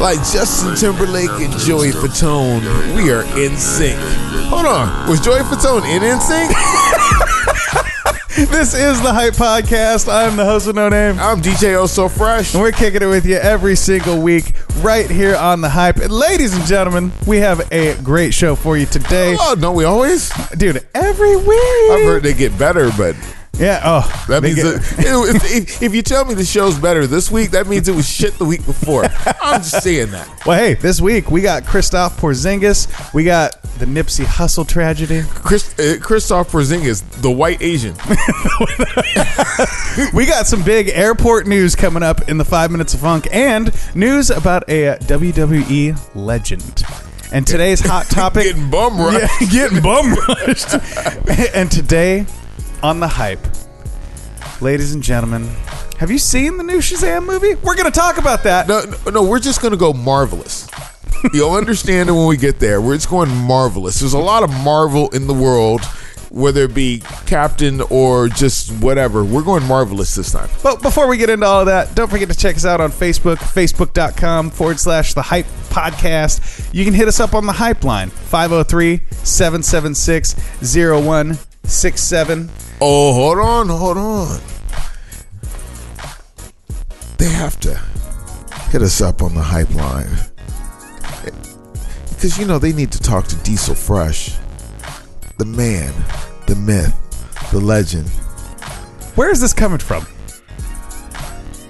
Like Justin Timberlake and Joey Fatone, we are in sync. Hold on, was Joey Fatone in NSYNC? This is the Hype Podcast. I'm the host with no name. I'm DJ Oh So Fresh. And we're kicking it with you every single week right here on the Hype. And ladies and gentlemen, we have a great show for you today. Oh, don't we always? Dude, every week. I've heard they get better, but... Yeah, that means if you tell me the show's better this week, that means it was shit the week before. I'm just saying that. Well, hey, this week we got Christoph Porzingis, we got the Nipsey Hustle tragedy. Christoph Porzingis, the white Asian. We got some big airport news coming up in the 5 Minutes of Funk, and news about a WWE legend. And today's hot topic... Getting bum rushed. Yeah, getting bum rushed. And today... on the Hype, ladies and gentlemen, have you seen the new Shazam movie? We're going to talk about that. No, we're just going to go marvelous. You'll understand it when we get there. We're just going marvelous. There's a lot of Marvel in the world, whether it be Captain or just whatever. We're going marvelous this time. But before we get into all of that, don't forget to check us out on Facebook, facebook.com/The Hype Podcast. You can hit us up on the Hype line, 503-776-0167. Oh, hold on. They have to hit us up on the Hype line. Because, they need to talk to Diesel Fresh. The man, the myth, the legend. Where is this coming from?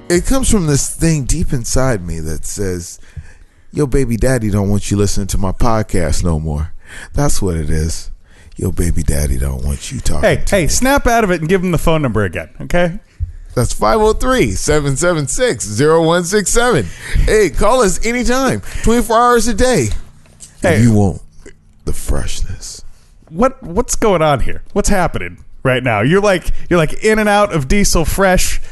It comes from this thing deep inside me that says, yo, baby daddy don't want you listening to my podcast no more. That's what it is. Yo, baby daddy don't want you talking to me. Snap out of it and give him the phone number again, okay? That's 503-776-0167. Hey, call us anytime, 24 hours a day. Hey, you want the freshness. What's going on here? What's happening right now? You're like in and out of Diesel Fresh.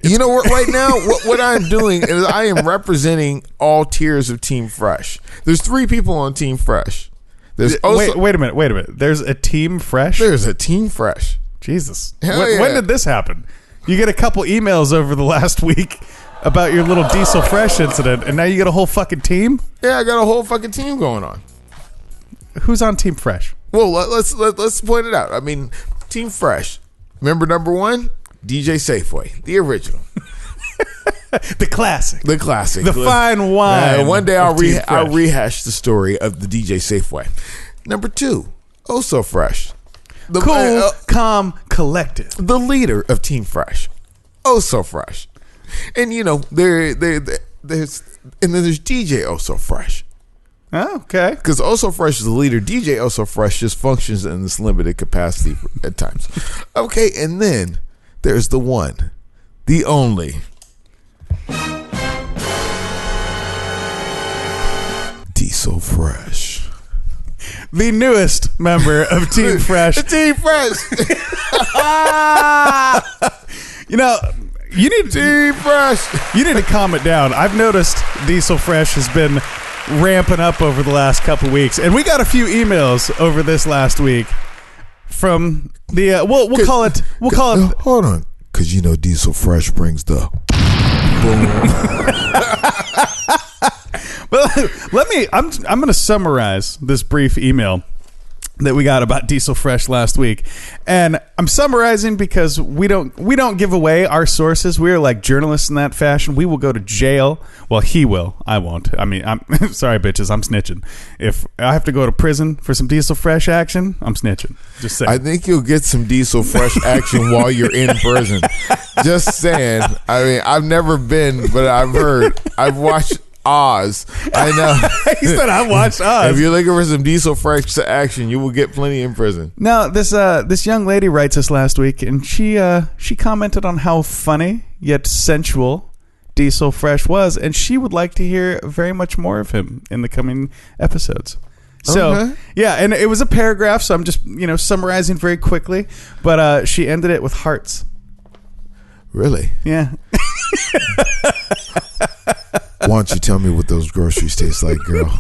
You know what? Right now, what I'm doing is I am representing all tiers of Team Fresh. There's 3 people on Team Fresh. There's also, wait a minute. There's a Team Fresh? There's a Team Fresh. Jesus. Yeah. When did this happen? You get a couple emails over the last week about your little Diesel Fresh incident, and now you get a whole fucking team? Yeah, I got a whole fucking team going on. Who's on Team Fresh? Well, let's point it out. I mean, Team Fresh. Member number 1, DJ Safeway, the original. The classic. The classic. The fine wine. One day I'll rehash the story of the DJ Safeway. Number 2, Oh So Fresh. The cool, calm, collected. The leader of Team Fresh. Oh So Fresh. And there's DJ Oh So Fresh. Oh, okay. Because Oh So Fresh is the leader. DJ Oh So Fresh just functions in this limited capacity at times. Okay, and then there's the one, the only, Diesel Fresh. The newest member of Team Fresh. Team Fresh. You need Team Fresh. You need to calm it down. I've noticed Diesel Fresh has been ramping up over the last couple weeks, and we got a few emails over this last week from the we'll call it hold on, because Diesel Fresh brings the boom. Well, I'm going to summarize this brief email that we got about Diesel Fresh last week, and I'm summarizing because we don't give away our sources. We're like journalists in that fashion. We will go to jail. Well, he will. I won't. I mean, I'm sorry, bitches. I'm snitching. If I have to go to prison for some Diesel Fresh action, I'm snitching. Just saying. I think you'll get some Diesel Fresh action while you're in prison. Just saying. I mean, I've never been, but I've heard. I've watched Oz. I know. He said I watched Oz. If you're looking for some Diesel Fresh action, you will get plenty in prison. Now, this young lady writes us last week, and she commented on how funny yet sensual Diesel Fresh was, and she would like to hear very much more of him in the coming episodes. So, okay. Yeah, and it was a paragraph, so I'm just summarizing very quickly, but she ended it with hearts. Really? Yeah. Why don't you tell me what those groceries taste like, girl?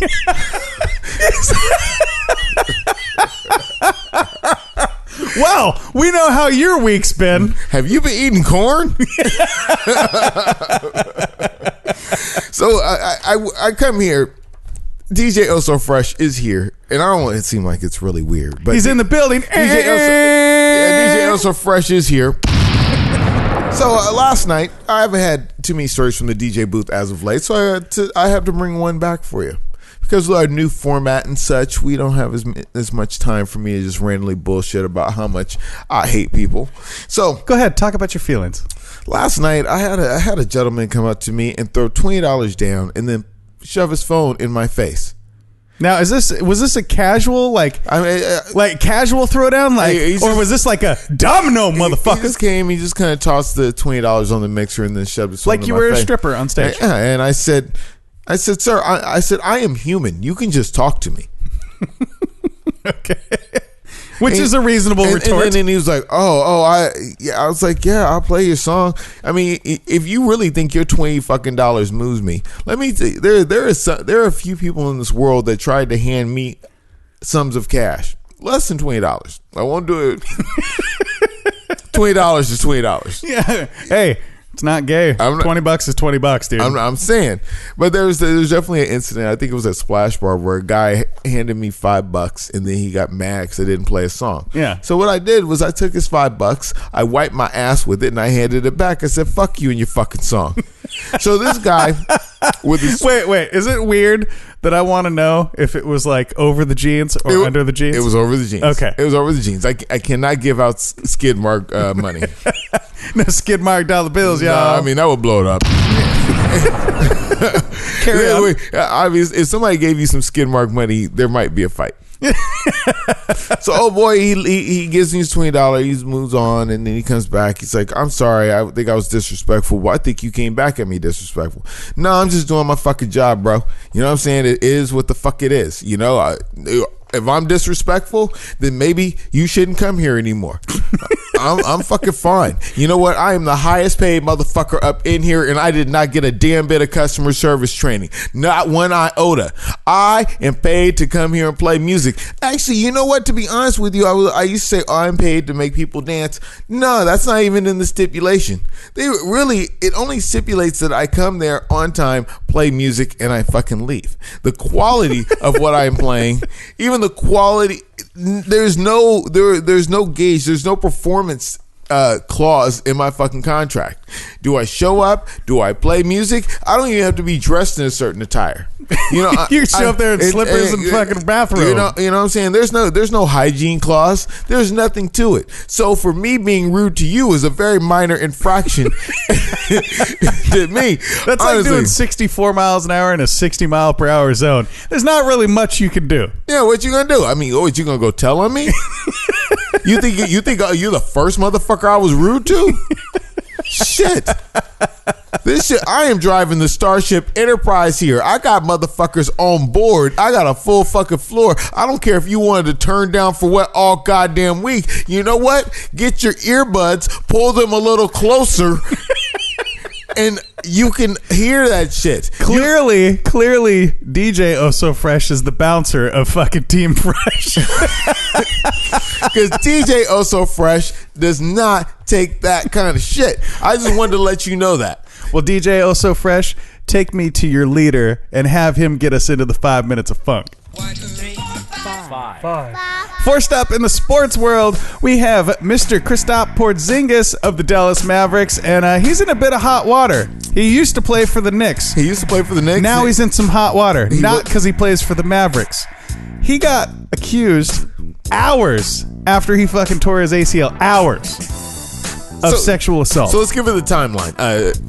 Well, we know how your week's been. Have you been eating corn? So I come here. DJ Also Fresh is here, and I don't want it to seem like it's really weird, but he's in the building. DJ Also Fresh is here. So last night, I haven't had too many stories from the DJ booth as of late, so I have to bring one back for you. Because of our new format and such, we don't have as much time for me to just randomly bullshit about how much I hate people. So go ahead, talk about your feelings. Last night, I had a gentleman come up to me and throw $20 down and then shove his phone in my face. Now, was this a casual like casual throwdown, or was this like a domino, motherfucker? He just came. He just kind of tossed the $20 on the mixer and then shoved his phone in my face. Like you were a stripper on stage. Yeah, and I said, sir, I am human. You can just talk to me. Okay. Which is a reasonable retort. And then he was like, I was like, yeah, I'll play your song. I mean, if you really think your $20 moves me, let me tell you, there are a few people in this world that tried to hand me sums of cash. Less than $20. I won't do it. $20 is $20. Yeah. Hey, it's not gay. $20 is $20, dude. I'm saying, but there's definitely an incident. I think it was at Splash Bar where a guy handed me $5 and then he got mad because I didn't play a song. Yeah. So what I did was I took his $5, I wiped my ass with it, and I handed it back. I said, "Fuck you and your fucking song." So this guy with his wait, is it weird that I want to know if it was like over the jeans or under the jeans? It was over the jeans. Okay, it was over the jeans. I cannot give out skid mark money. No skid mark dollar bills, y'all. No, I mean that would blow it up. Carry on. Obviously, if somebody gave you some skid mark money, there might be a fight. So, boy, he gives me his $20. He moves on, and then he comes back. He's like, "I'm sorry. I think I was disrespectful. Well, I think you came back at me disrespectful." No, I'm just doing my fucking job, bro. You know what I'm saying? It is what the fuck it is. You know, if I'm disrespectful, then maybe you shouldn't come here anymore. I'm fucking fine. You know what? I am the highest paid motherfucker up in here, and I did not get a damn bit of customer service training. Not one iota. I am paid to come here and play music. Actually, you know what? To be honest with you, I used to say, I'm paid to make people dance. No, that's not even in the stipulation. It only stipulates that I come there on time, play music, and I fucking leave. The quality of what I'm playing, even the quality, there's no gauge, there's no performance clause in my fucking contract. Do I show up? Do I play music? I don't even have to be dressed in a certain attire. You know, you show up there in slippers and fucking bathrobe. You know what I'm saying? There's no hygiene clause. There's nothing to it. So for me being rude to you is a very minor infraction to me. That's honestly like doing 64 miles an hour in a 60 mile per hour zone. There's not really much you can do. Yeah, what you gonna do? I mean, what you gonna go tell on me? You think you're the first motherfucker I was rude to? Shit. This shit, I am driving the Starship Enterprise here. I got motherfuckers on board. I got a full fucking floor. I don't care if you wanted to turn down for what all goddamn week. You know what? Get your earbuds, pull them a little closer, and you can hear that shit. Clearly, DJ Oh So Fresh is the bouncer of fucking Team Fresh. Because DJ Oh So Fresh does not take that kind of shit. I just wanted to let you know that. Well, DJ Oh So Fresh, take me to your leader and have him get us into the 5 minutes of funk. 1, 2, 3, 5. First up in the sports world, we have Mr. Kristaps Porzingis of the Dallas Mavericks, and he's in a bit of hot water. He used to play for the Knicks. Now he's in some hot water. Not because he plays for the Mavericks. He got accused hours after he fucking tore his ACL. Hours of sexual assault. So let's give it the timeline.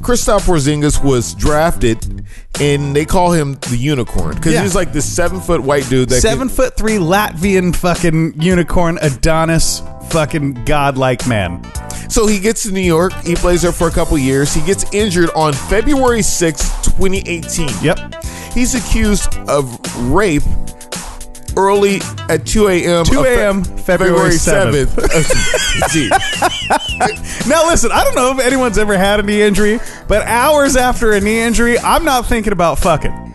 Kristaps Porzingis was drafted, and they call him the unicorn because he's like this 7-foot white dude. 7'3" Latvian fucking unicorn, Adonis, fucking godlike man. So he gets to New York. He plays there for a couple years. He gets injured on February 6th, 2018. Yep. He's accused of rape early at 2 a.m. February 7th. Now listen, I don't know if anyone's ever had a knee injury, but hours after a knee injury, I'm not thinking about fucking.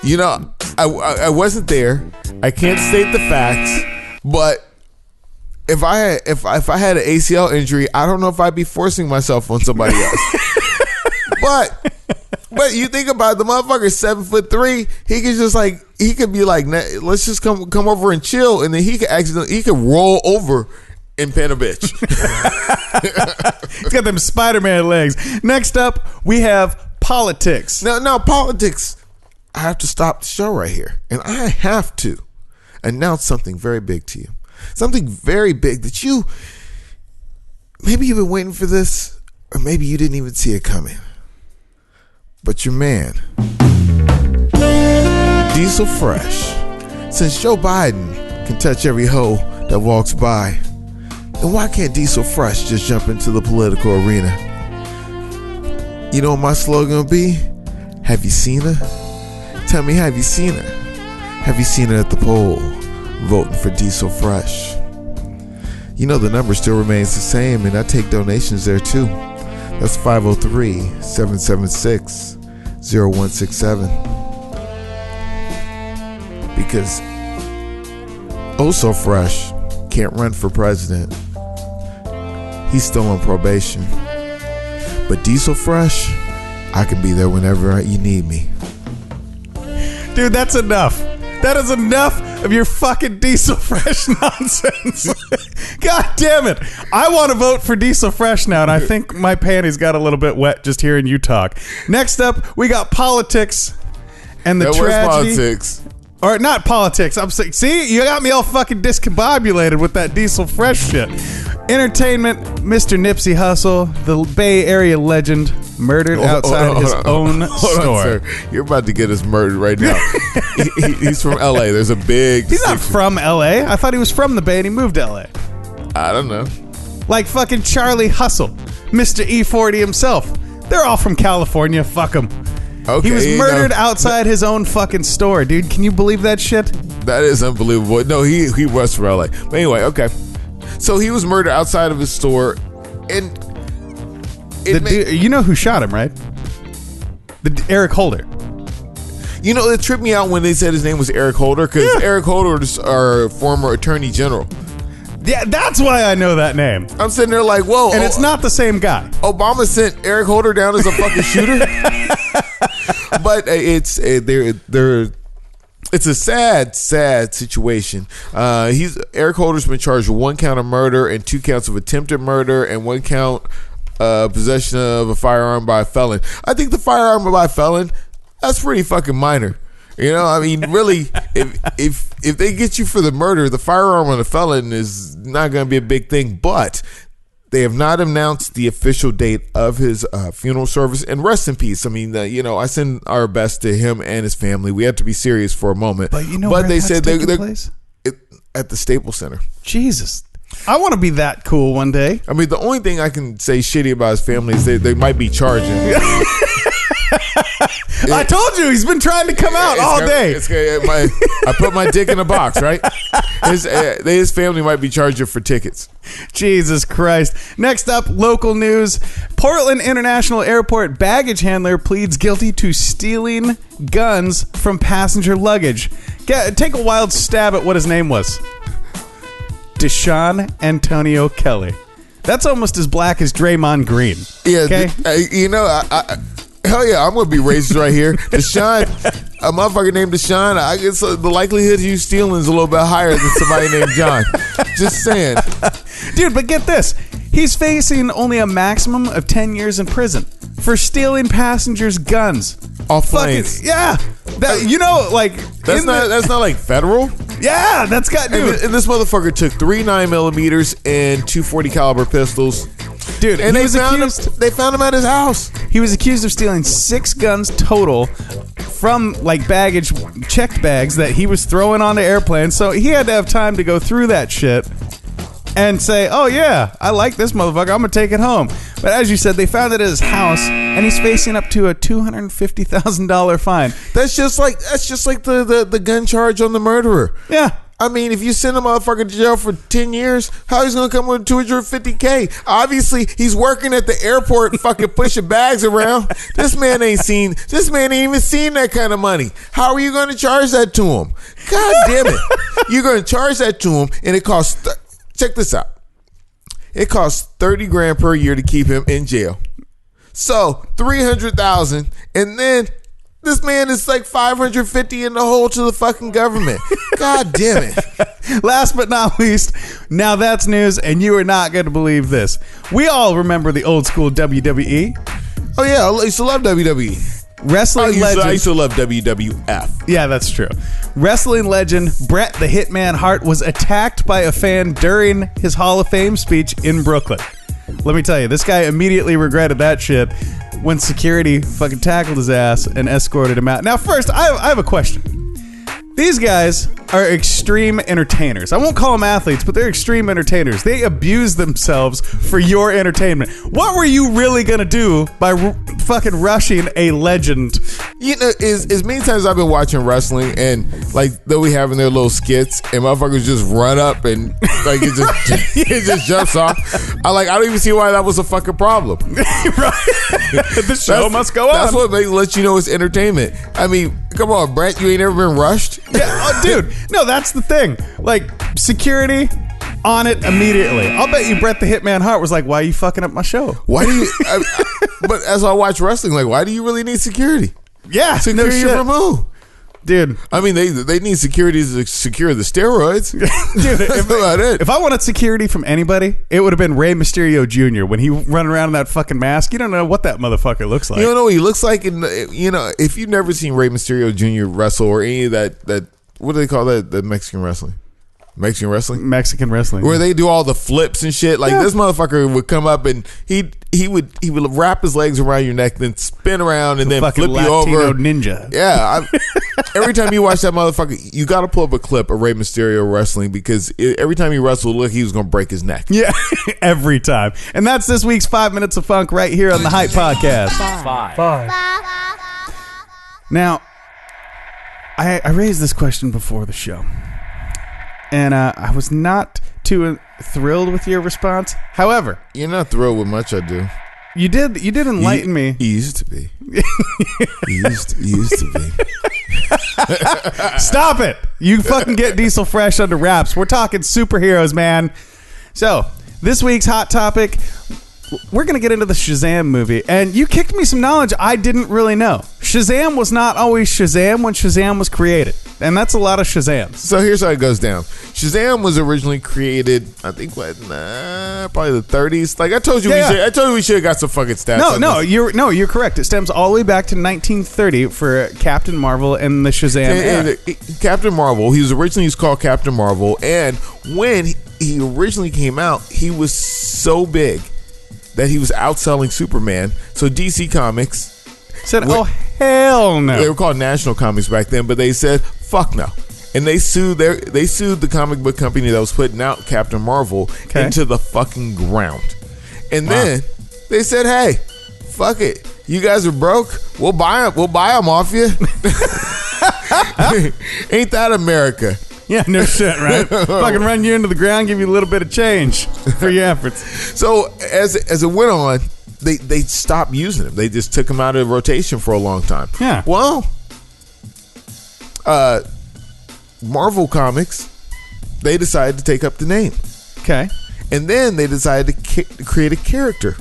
You know, I wasn't there. I can't state the facts, but if I had an ACL injury, I don't know if I'd be forcing myself on somebody else. But But you think about it, the motherfucker's 7'3". He could be like, let's just come over and chill, and then he could roll over and pin a bitch. He's got them Spider-Man legs. Next up, we have politics. No, politics. I have to stop the show right here, and I have to announce something very big to you. Something very big that maybe you've been waiting for this, or maybe you didn't even see it coming. But your man, Diesel Fresh, since Joe Biden can touch every hoe that walks by, then why can't Diesel Fresh just jump into the political arena? You know what my slogan will be? Have you seen her? Tell me, have you seen her? Have you seen her at the poll, voting for Diesel Fresh? You know the number still remains the same, and I take donations there too. That's 503-776-0167. Because Oh So Fresh can't run for president. He's still on probation. But Diesel Fresh, I can be there whenever you need me. Dude, that's enough. That is enough of your fucking Diesel Fresh nonsense. God damn it. I want to vote for Diesel Fresh now, and I think my panties got a little bit wet just hearing you talk. Next up, we got politics and the tragedy. Politics. Or not politics. I'm saying, see, you got me all fucking discombobulated with that Diesel Fresh shit. Entertainment, Mr. Nipsey Hustle, the Bay Area legend, murdered outside his own store. On, sir. You're about to get us murdered right now. He's from L.A. There's a big... He's not from L.A. I thought he was from the Bay and he moved to L.A. I don't know. Like fucking Charlie Hustle, Mr. E40 himself. They're all from California. Fuck them. Okay, he was murdered outside his own fucking store, dude. Can you believe that shit? That is unbelievable. No, he was from L.A. But anyway, okay. So he was murdered outside of his store, and you know who shot him, right? Eric Holder. You know, it tripped me out when they said his name was Eric Holder, because Eric Holder is our former attorney general. Yeah, that's why I know that name. I'm sitting there like, whoa. And it's not the same guy. Obama sent Eric Holder down as a fucking shooter. But it's a sad situation. Eric Holder's been charged with 1 count of murder and 2 counts of attempted murder and 1 count possession of a firearm by a felon. I think the firearm by a felon, that's pretty fucking minor. You know, I mean, really, if they get you for the murder, the firearm on a felon is not going to be a big thing. But they have not announced the official date of his funeral service. And rest in peace. I mean, I send our best to him and his family. We have to be serious for a moment. But where they said they're at the Staples Center. Jesus. I want to be that cool one day. I mean, the only thing I can say shitty about his family is they might be charging. I told you he's been trying to come out all day. I put my dick in a box, right? His family might be charging for tickets. Jesus Christ. Next up, local news. Portland International Airport baggage handler pleads guilty to stealing guns from passenger luggage. Take a wild stab at what his name was. Deshaun Antonio Kelly. That's almost as black as Draymond Green. Yeah, okay? Hell yeah, I'm gonna be racist right here. Deshaun, a motherfucker named Deshaun, I guess the likelihood of you stealing is a little bit higher than somebody named John. Just saying. Dude, but get this. He's facing only a maximum of 10 years in prison for stealing passengers' guns. Off planes. Yeah. That's not like federal? Yeah, that's got dude. And this motherfucker took 3 9mm and 2 40 caliber pistols. Dude, and they found him at his house. He was accused of stealing 6 guns total from baggage checked bags that he was throwing onto airplanes. So he had to have time to go through that shit and say, oh yeah, I like this motherfucker, I'm gonna take it home. But as you said, they found it at his house and he's facing up to a $250,000 fine. That's just like the gun charge on the murderer. Yeah. I mean, if you send a motherfucker to jail for 10 years, how he's going to come with $250K? Obviously, he's working at the airport fucking pushing bags around. This man ain't even seen that kind of money. How are you going to charge that to him? God damn it. You're going to charge that to him, and it costs, check this out. It costs $30,000 per year to keep him in jail. So 300,000, and then this man is like 550 in the hole to the fucking government. God damn it. Last but not least, now that's news, and you are not going to believe this. We all remember the old school WWE. Oh yeah, I used to love WWE. Wrestling legend. I used to love WWF. Yeah, that's true. Wrestling legend Bret the Hitman Hart was attacked by a fan during his Hall of Fame speech in Brooklyn. Let me tell you, this guy immediately regretted that shit when security fucking tackled his ass and escorted him out. Now, first, I have a question. These guys are extreme entertainers. I won't call them athletes, but they're extreme entertainers. They abuse themselves for your entertainment. What were you really going to do by fucking rushing a legend? You know, as many times I've been watching wrestling and like they'll be having their little skits and motherfuckers just run up and like it just it just jumps off. I don't even see why that was a fucking problem. Right? The show must go on. That's what lets you know it's entertainment. I mean, come on, Brett, you ain't ever been rushed? Yeah, oh, dude. No, that's the thing. Like, security on it immediately. I'll bet you Bret the Hitman Hart was like, why are you fucking up my show? Why do you... but as I watch wrestling, like, why do you really need security? Yeah, Security no shit. from who? Dude. I mean, they need security to secure the steroids. Dude, That's about it. If I wanted security from anybody, it would have been Rey Mysterio Jr. when he running around in that fucking mask. You don't know what that motherfucker looks like. You don't know what he looks like? If you've never seen Rey Mysterio Jr. wrestle or any of that what do they call that? The Mexican wrestling? Mexican wrestling? Where they do all the flips and shit. Like, this motherfucker would come up and he would wrap his legs around your neck, then spin around and then fucking flip Latino you over. ninja. Yeah. Every time you watch that motherfucker, you got to pull up a clip of Rey Mysterio wrestling because every time he wrestled, look, he was going to break his neck. Yeah, every time. And that's this week's 5 Minutes of Funk right here on the Hype Podcast. Five. Now, I raised this question before the show, and I was not too thrilled with your response. However, You're not thrilled with much I do. you did enlighten me. He used to be. He used to be. Stop it! You fucking get Diesel Fresh under wraps. We're talking superheroes, man. So, this week's hot topic, we're going to get into the Shazam movie. And you kicked me some knowledge I didn't really know. Shazam was not always Shazam when Shazam was created. And that's a lot of Shazams. So here's how it goes down. Shazam was originally created, I think, probably the 30s. Like I told you, we should have got some fucking stats. You're correct. It stems all the way back to 1930 for Captain Marvel and the Shazam era. Captain Marvel. He was called Captain Marvel, and when he originally came out, he was so big that he was outselling Superman. So DC Comics said, "Oh hell no!" They were called National Comics back then, but they said, "Fuck no." And they sued the comic book company that was putting out Captain Marvel into the fucking ground. And then they said, "Hey, fuck it. You guys are broke. We'll buy them off you." Ain't that America? Yeah, no shit, right? Fucking run you into the ground, give you a little bit of change for your efforts. So as it went on, they stopped using him. They just took him out of rotation for a long time. Yeah. Well, Marvel Comics, they decided to take up the name. Okay. And then they decided to create a character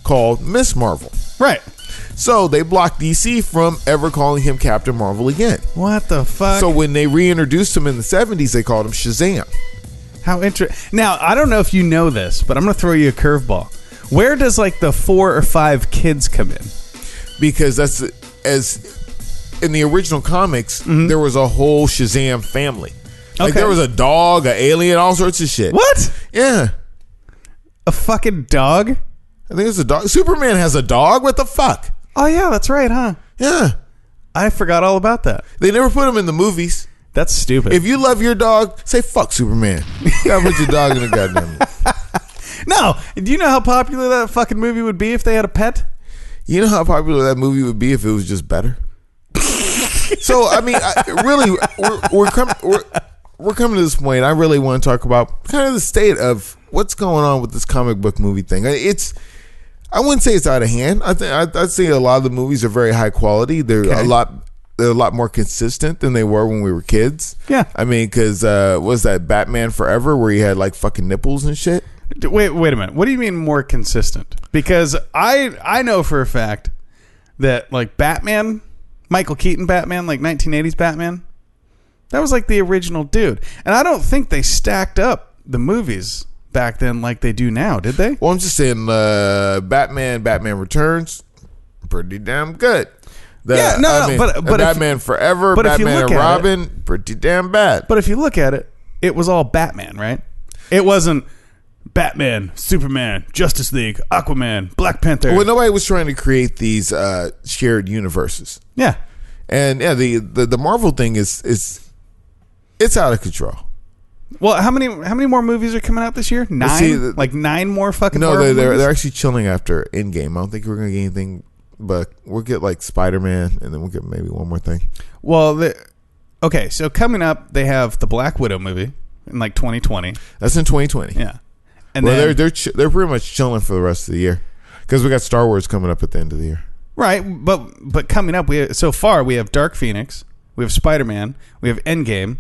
called Miss Marvel. Right. So they blocked DC from ever calling him Captain Marvel again. What the fuck? So when they reintroduced him in the 70s, they called him Shazam. How interesting. Now, I don't know if you know this, but I'm going to throw you a curveball. Where does like the 4 or 5 kids come in? Because that's as in the original comics, there was a whole Shazam family. Like there was a dog, an alien, all sorts of shit. What? Yeah. A fucking dog? I think it's a dog. Superman has a dog. What the fuck? Oh, yeah, that's right, huh? Yeah. I forgot all about that. They never put him in the movies. That's stupid. If you love your dog, say fuck Superman. You gotta put your dog in the goddamn. No. Do you know how popular that fucking movie would be if they had a pet? You know how popular that movie would be if it was just better? So, I mean, we're coming to this point. I really want to talk about kind of the state of what's going on with this comic book movie thing. I wouldn't say it's out of hand. I'd say a lot of the movies are very high quality. They're a lot more consistent than they were when we were kids. Yeah. I mean, because was that Batman Forever where he had like fucking nipples and shit? Wait a minute. What do you mean more consistent? Because I know for a fact that like Batman, Michael Keaton Batman, like 1980s Batman, that was like the original dude. And I don't think they stacked up the movies back then like they do now, did they? Well, I'm just saying Batman Returns, pretty damn good. But Batman Forever, but Batman and Robin, pretty damn bad. But if you look at it, it was all Batman, right? It wasn't Batman, Superman, Justice League, Aquaman, Black Panther. Well, nobody was trying to create these shared universes. Yeah. And yeah, the Marvel thing is it's out of control. Well, how many more movies are coming out this year? 9? See, like 9 more fucking No, Marvel movies? they're actually chilling after Endgame. I don't think we're going to get anything, but we'll get like Spider-Man, and then we'll get maybe one more thing. Well, okay, so coming up, they have the Black Widow movie in like 2020. That's in 2020. Yeah. And well, then, they're pretty much chilling for the rest of the year because we got Star Wars coming up at the end of the year. Right, but coming up, so far we have Dark Phoenix, we have Spider-Man, we have Endgame,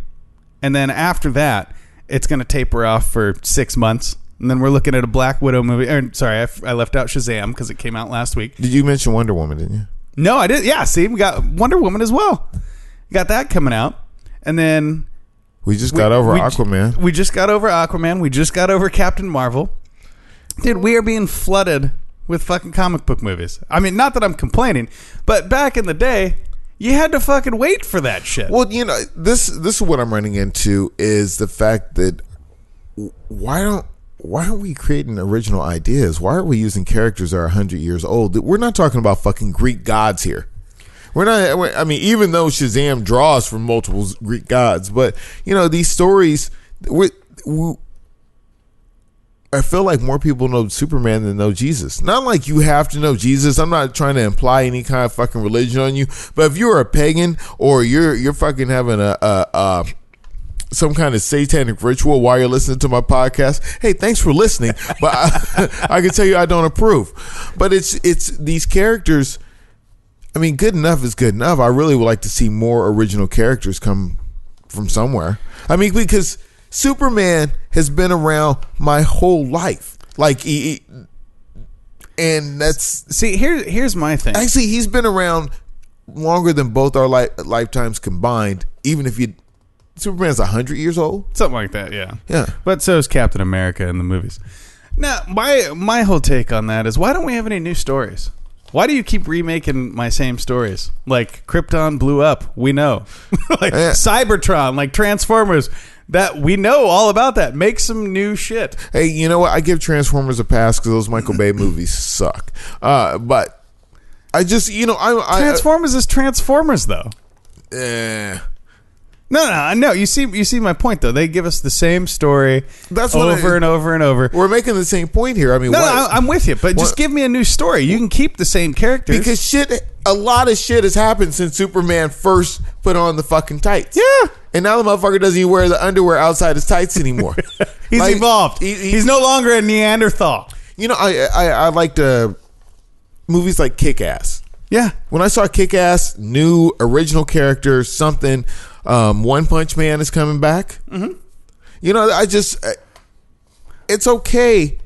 and then after that, it's going to taper off for 6 months, and then we're looking at a Black Widow movie. Sorry, I left out Shazam because it came out last week. Did you mention Wonder Woman, didn't you? No, I did. Yeah, see, we got Wonder Woman as well. We got that coming out, and then we just got over Aquaman. We just got over Aquaman. We just got over Captain Marvel. Dude, we are being flooded with fucking comic book movies. I mean, not that I'm complaining, but back in the day, you had to fucking wait for that shit. Well, you know, this is what I'm running into is the fact that why aren't we creating original ideas? Why aren't we using characters that are 100 years old? We're not talking about fucking Greek gods here. We're not. I mean, even though Shazam draws from multiple Greek gods, but you know these stories. I feel like more people know Superman than know Jesus. Not like you have to know Jesus. I'm not trying to imply any kind of fucking religion on you. But if you're a pagan or you're fucking having a some kind of satanic ritual while you're listening to my podcast, hey, thanks for listening. But I can tell you I don't approve. But it's these characters. I mean, good enough is good enough. I really would like to see more original characters come from somewhere. I mean, because Superman has been around my whole life. Like, and that's... See, here's my thing. Actually, he's been around longer than both our lifetimes combined, even if you... Superman's 100 years old? Something like that, yeah. Yeah. But so is Captain America in the movies. Now, my whole take on that is, why don't we have any new stories? Why do you keep remaking my same stories? Like, Krypton blew up. We know. Like, Cybertron, like Transformers. That we know all about that. Make some new shit. Hey, you know what? I give Transformers a pass because those Michael Bay movies suck. But I just, you know, Transformers is Transformers, though. No. You see my point, though. They give us the same story over and over and over. We're making the same point here. I mean, I'm with you, but just give me a new story. You can keep the same characters because a lot of shit has happened since Superman first put on the fucking tights. Yeah. And now the motherfucker doesn't even wear the underwear outside his tights anymore. He's like, evolved. He's no longer a Neanderthal. You know, I liked movies like Kick-Ass. Yeah. When I saw Kick-Ass, new original character, something, One Punch Man is coming back. Mm-hmm. You know, it's okay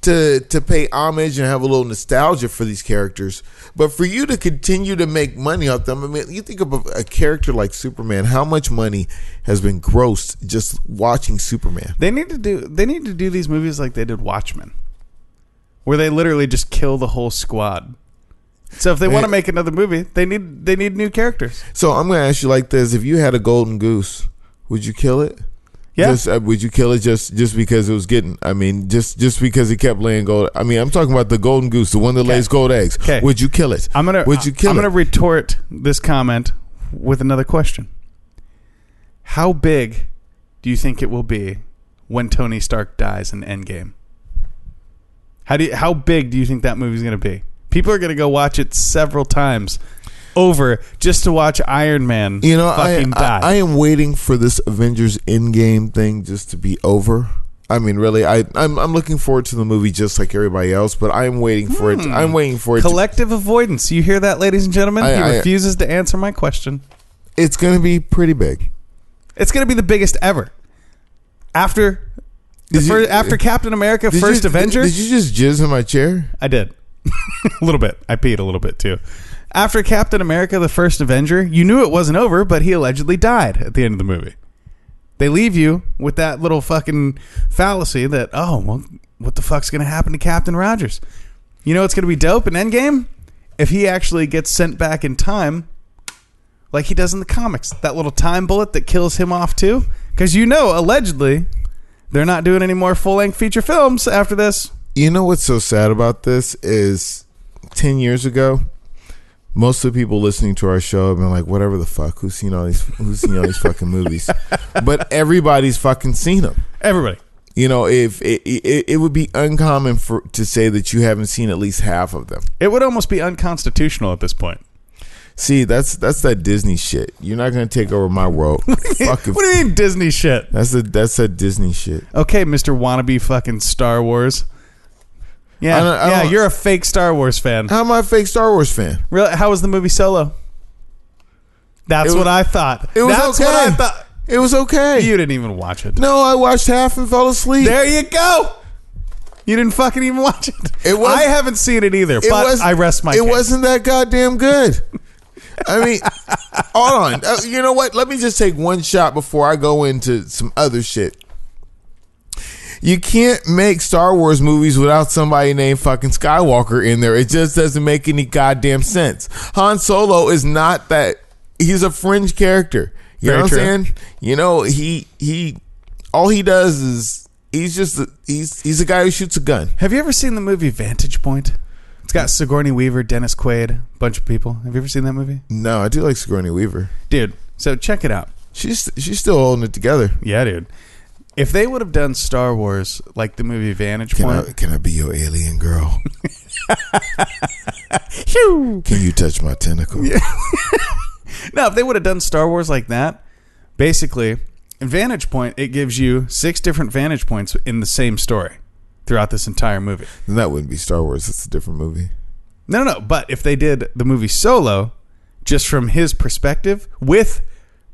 to pay homage and have a little nostalgia for these characters, but for you to continue to make money off them, I mean, you think of a character like Superman, how much money has been grossed just watching Superman? They need to do these movies like they did Watchmen, where they literally just kill the whole squad. So if they want to make another movie, they need new characters. So I'm going to ask you like this: if you had a golden goose, would you kill it? Yeah. Would you kill it just because it was getting? I mean, just because it kept laying gold. I mean, I'm talking about the golden goose, the one that lays gold eggs. Okay. Would you kill it? I'm gonna retort this comment with another question. How big do you think it will be when Tony Stark dies in Endgame? How big do you think that movie is going to be? People are going to go watch it several times over just to watch Iron Man fucking die. I am waiting for this Avengers Endgame thing just to be over. I mean, really, I'm looking forward to the movie just like everybody else, but I'm waiting for it. I'm waiting for it. Collective avoidance. You hear that, ladies and gentlemen? He refuses to answer my question. It's going to be pretty big. It's going to be the biggest ever. After After Captain America, First Avenger. Did you just jizz in my chair? I did. A little bit. I peed a little bit too. After Captain America, the First Avenger, you knew it wasn't over, but he allegedly died at the end of the movie. They leave you with that little fucking fallacy that, oh, well, what the fuck's going to happen to Captain Rogers? You know what's going to be dope in Endgame? If he actually gets sent back in time like he does in the comics. That little time bullet that kills him off too. Because allegedly, they're not doing any more full-length feature films after this. You know what's so sad about this is 10 years ago, most of the people listening to our show have been like, whatever the fuck, who's seen all these fucking movies? But everybody's fucking seen them. Everybody. You know, if it would be uncommon to say that you haven't seen at least half of them. It would almost be unconstitutional at this point. See, that's that Disney shit. You're not going to take over my world. What do you mean Disney shit? That's that Disney shit. Okay, Mr. Wannabe fucking Star Wars. Yeah, you're a fake Star Wars fan. How am I a fake Star Wars fan? Really? How was the movie Solo? That's what I thought. It was That's okay. what I thought. It was okay. You didn't even watch it. No, I watched half and fell asleep. There you go. You didn't fucking even watch it. I haven't seen it either, but I rest my case. It wasn't that goddamn good. I mean, hold on. You know what? Let me just take one shot before I go into some other shit. You can't make Star Wars movies without somebody named fucking Skywalker in there. It just doesn't make any goddamn sense. Han Solo is not that. He's a fringe character. You know what I'm saying? You know, he all he does is he's a guy who shoots a gun. Have you ever seen the movie Vantage Point? It's got Sigourney Weaver, Dennis Quaid, a bunch of people. Have you ever seen that movie? No, I do like Sigourney Weaver. Dude, so check it out. She's still holding it together. Yeah, dude. If they would have done Star Wars like the movie Vantage Point... Can I be your alien girl? Can you touch my tentacle? Yeah. No, if they would have done Star Wars like that, basically, in Vantage Point, it gives you 6 different vantage points in the same story throughout this entire movie. Then that wouldn't be Star Wars. That's a different movie. No. But if they did the movie Solo, just from his perspective, with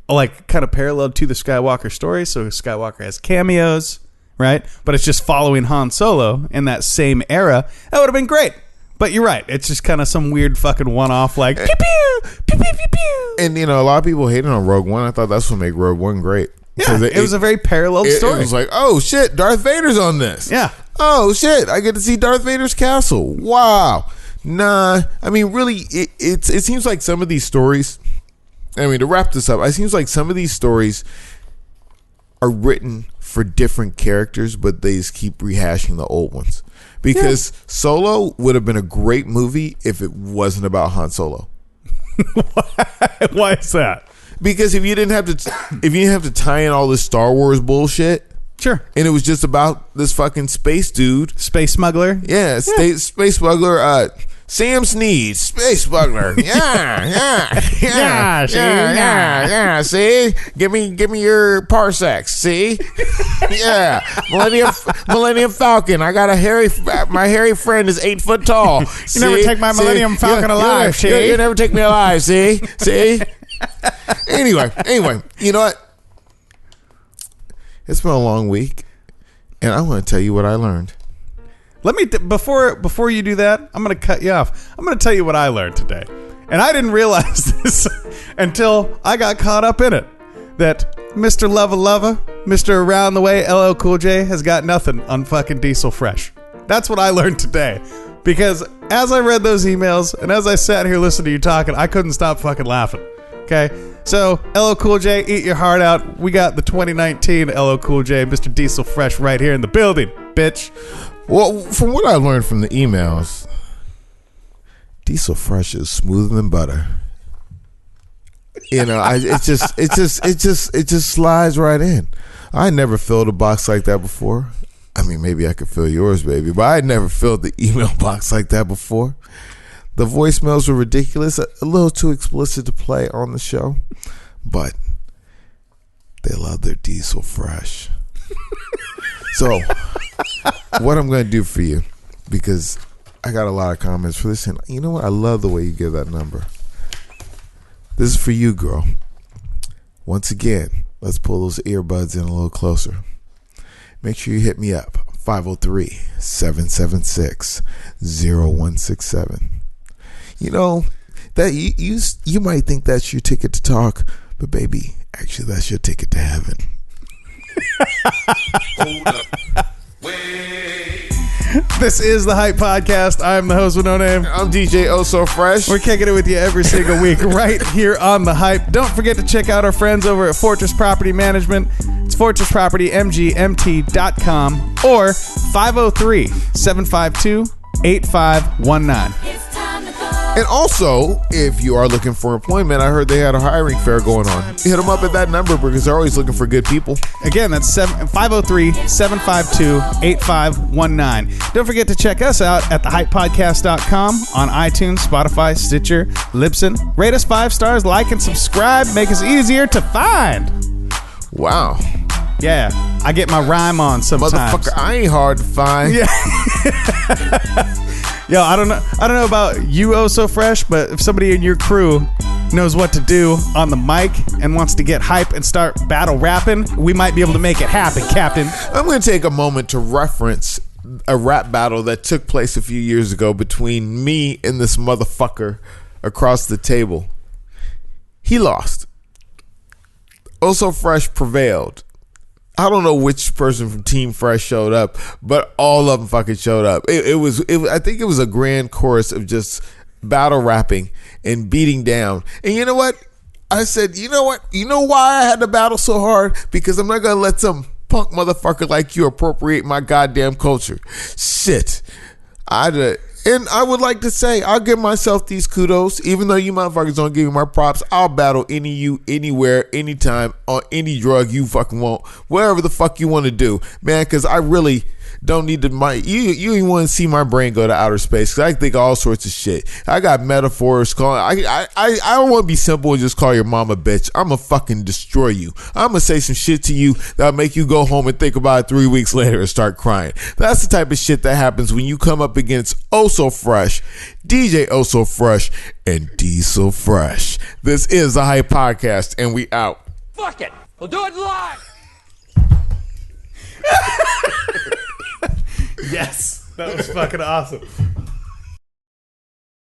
like kind of parallel to the Skywalker story, so Skywalker has cameos, right? But it's just following Han Solo in that same era. That would have been great. But you're right. It's just kind of some weird fucking one-off like pew pew pew pew pew pew. And you know, a lot of people hated on Rogue One. I thought that's what made Rogue One great. Yeah, it was a very parallel story. It was like, oh shit, Darth Vader's on this. Yeah. Oh shit, I get to see Darth Vader's castle. Wow. Nah, I mean, really, it seems like some of these stories. I mean, to wrap this up, it seems like some of these stories are written for different characters, but they just keep rehashing the old ones. Because Solo would have been a great movie if it wasn't about Han Solo. Why is that? Because if you didn't have to tie in all this Star Wars bullshit, sure, and it was just about this fucking space dude, space smuggler, space smuggler, Sam Sneed, space smuggler, yeah. See, give me your parsecs. See, yeah, Millennium Falcon. I got my hairy friend is 8 foot tall. You never take my Millennium Falcon alive. See, you never take me alive. See. Anyway, you know what? It's been a long week, and I want to tell you what I learned. Let me before you do that, I'm going to cut you off. I'm going to tell you what I learned today, and I didn't realize this until I got caught up in it. That Mr. Lover, Mr. Around the Way, LL Cool J has got nothing on fucking Diesel Fresh. That's what I learned today, because as I read those emails and as I sat here listening to you talking, I couldn't stop fucking laughing. Okay, so LL Cool J, eat your heart out. We got the 2019 LL Cool J, Mr. Diesel Fresh, right here in the building, bitch. Well, from what I learned from the emails, Diesel Fresh is smoother than butter. You know, it just slides right in. I never filled a box like that before. I mean, maybe I could fill yours, baby, but I never filled the email box like that before. The voicemails were ridiculous, a little too explicit to play on the show, but they love their Diesel Fresh. So, what I'm going to do for you, because I got a lot of comments for this, and you know what? I love the way you give that number. This is for you, girl. Once again, let's pull those earbuds in a little closer. make sure you hit me up. 503-776-0167. You know, that you might think that's your ticket to talk, but baby, actually that's your ticket to heaven. Hold up. Wait. This is the Hype Podcast. I'm the host with no name. I'm DJ Oh So Fresh. We're kicking it with you every single week right here on the Hype. Don't forget to check out our friends over at Fortress Property Management. It's fortresspropertymgmt.com or 503-752-8519. And also, if you are looking for employment, I heard they had a hiring fair going on. Hit them up at that number because they're always looking for good people. Again, that's 503-752-8519. Don't forget to check us out at thehypepodcast.com on iTunes, Spotify, Stitcher, Libsyn. Rate us 5 stars, like and subscribe. Make us easier to find. Wow. Yeah, I get my rhyme on sometimes. Motherfucker, I ain't hard to find. Yeah. Yo, I don't know about you, Oh So Fresh, but if somebody in your crew knows what to do on the mic and wants to get hype and start battle rapping, we might be able to make it happen, Captain. I'm going to take a moment to reference a rap battle that took place a few years ago between me and this motherfucker across the table. He lost. Oh So Fresh prevailed. I don't know which person from Team Fresh showed up, but all of them fucking showed up. I think it was a grand chorus of just battle rapping and beating down. And you know what? I said, you know what? You know why I had to battle so hard? Because I'm not going to let some punk motherfucker like you appropriate my goddamn culture. Shit. And I would like to say, I'll give myself these kudos. Even though you motherfuckers don't give me my props, I'll battle any of you, anywhere, anytime, on any drug you fucking want. Whatever the fuck you want to do. Man, because I really don't need to, you even want to see my brain go to outer space, because I think all sorts of shit. I got metaphors calling. I don't want to be simple and just call your mama bitch. I'm going to fucking destroy you. I'm going to say some shit to you that'll make you go home and think about it 3 weeks later and start crying. That's the type of shit that happens when you come up against Oh So Fresh, DJ Oh So Fresh, and Diesel Fresh. This is the Hype Podcast, and we out. Fuck it. We'll do it live. Yes, that was fucking awesome.